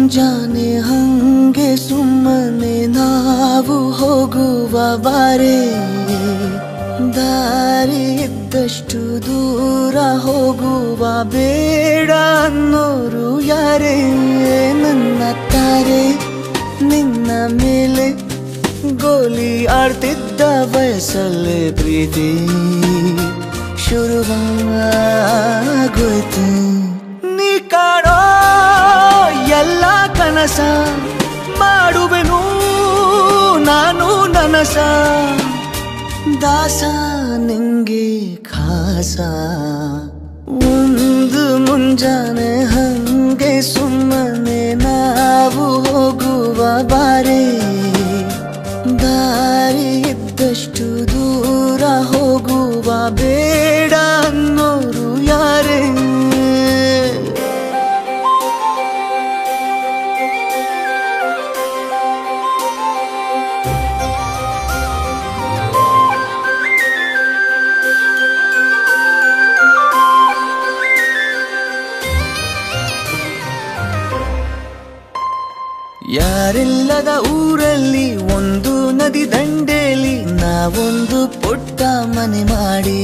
ಮುಂಜಾನೆ ಹಂಗೆ ಸುಮ್ಮನೆ ನಾವು ಹೋಗುವ ಬಾರೆ ದಾರಿ ಇದ್ದಷ್ಟು ದೂರ ಹೋಗುವ ಬೇಡ ಅನ್ನೋರು ಯಾರೇ ನನ್ನ ತಾರೆ ನಿನ್ನ ಮೇಲೆ ಗೋಲಿ ಆಡ್ತಿದ್ದ ವಯಸ್ಸಲ್ಲೇ ಪ್ರೀತಿ ಶುರುವಾಗೋಯ್ತು ನೀ ಕಾಣೋ ಎಲ್ಲ ಕನಸ ಮಾಡುವೆನು ನಾನು ನನಸ ದಾಸ ನಿಂಗೆ ಖಾಸ ಒಂದು ಮುಂಜಾನೆ ಹಂಗೆ ಸುಮ್ಮನೆ ನಾವು ಹೋಗುವ ಬಾರೆ ದಾರಿ ಇದ್ದಷ್ಟು ದೂರ ಹೋಗುವ ಬೇಡ ಅನ್ನೋರು ಯಾರೇ ಯಾರಿಲ್ಲದ ಊರಲ್ಲಿ ಒಂದು ನದಿ ದಂಡೆಯಲ್ಲಿ ನಾವೊಂದು ಪುಟ್ಟ ಮನೆ ಮಾಡಿ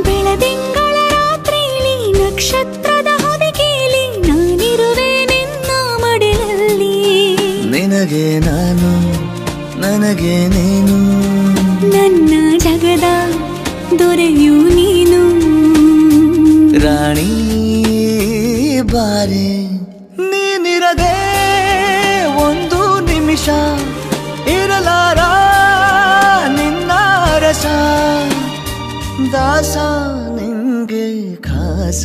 ಬೆಳದಿಂಗಳ ರಾತ್ರಿಯಲ್ಲಿ ನಕ್ಷತ್ರದ ಹೊದಿಕೆಯಲ್ಲಿ ನಾನಿರುವೆ ನಿನ್ನ ಮಡಿಲಲ್ಲಿ ನಿನಗೆ ನಾನು ನನಗೆ ನೀನು ನನ್ನ ಜಗದ ದೊರೆಯು ನೀನು ರಾಣಿ ಬಾರೆ ನೀನಿರದೆ ಒಂದು ನಿಮಿಷ ಇರಲಾರ ನಿನ್ನ ರಸ ದಾಸ ನಿಂಗೆ ಖಾಸ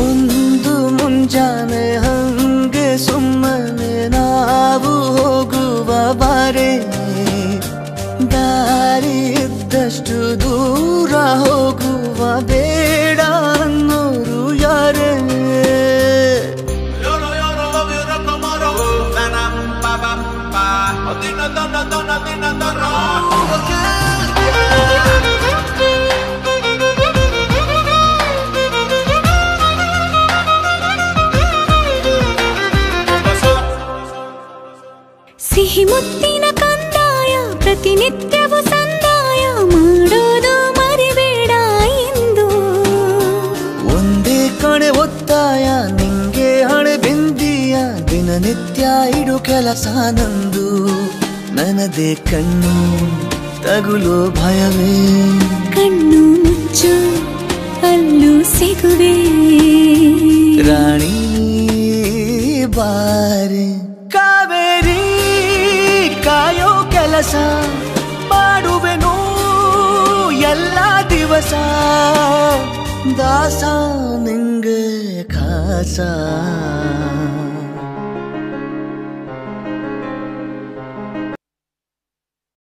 ಒಂದು ಮುಂಜಾನೆ ಹಂಗೆ ಸುಮ್ಮನೆ ನಾವು ಹೋಗುವ ಬಾರೆ ದಾರಿ ಇದ್ದಷ್ಟು ದೂರ ಹೋಗುವ ಬೇಡ ಅನ್ನೋರು ಯಾರೇ ಸಿಹಿ ಮುತ್ತಿನ ಕಂದಾಯ ಪ್ರತಿನಿತ್ಯವೂ ಸಂದಾಯ ಮಾಡೋದು ಮರಿಬೇಡ ಎಂದು ಒಂದೇ ಕಣೆ ಒತ್ತಾಯ ನಿಂಗೆ ಹಣೆ ಬಿಂದಿಯ ದಿನನಿತ್ಯ ಇಡು ಕೆಲಸ ನಂದು ನನ್ನದೇ ಕಣ್ಣು ತಗುಲೋ ಭಯವೇ ಕಣ್ಣು ಮುಚ್ಚು ಅಲ್ಲೂ ಸಿಗುವೆ ರಾಣಿ ಬಾರೆ ಕಾವೇರಿ ಕಾಯೋ ಕೆಲಸ ಮಾಡುವೆನು ಎಲ್ಲ ದಿವಸ ದಾಸ ನಿಂಗೆ ಖಾಸ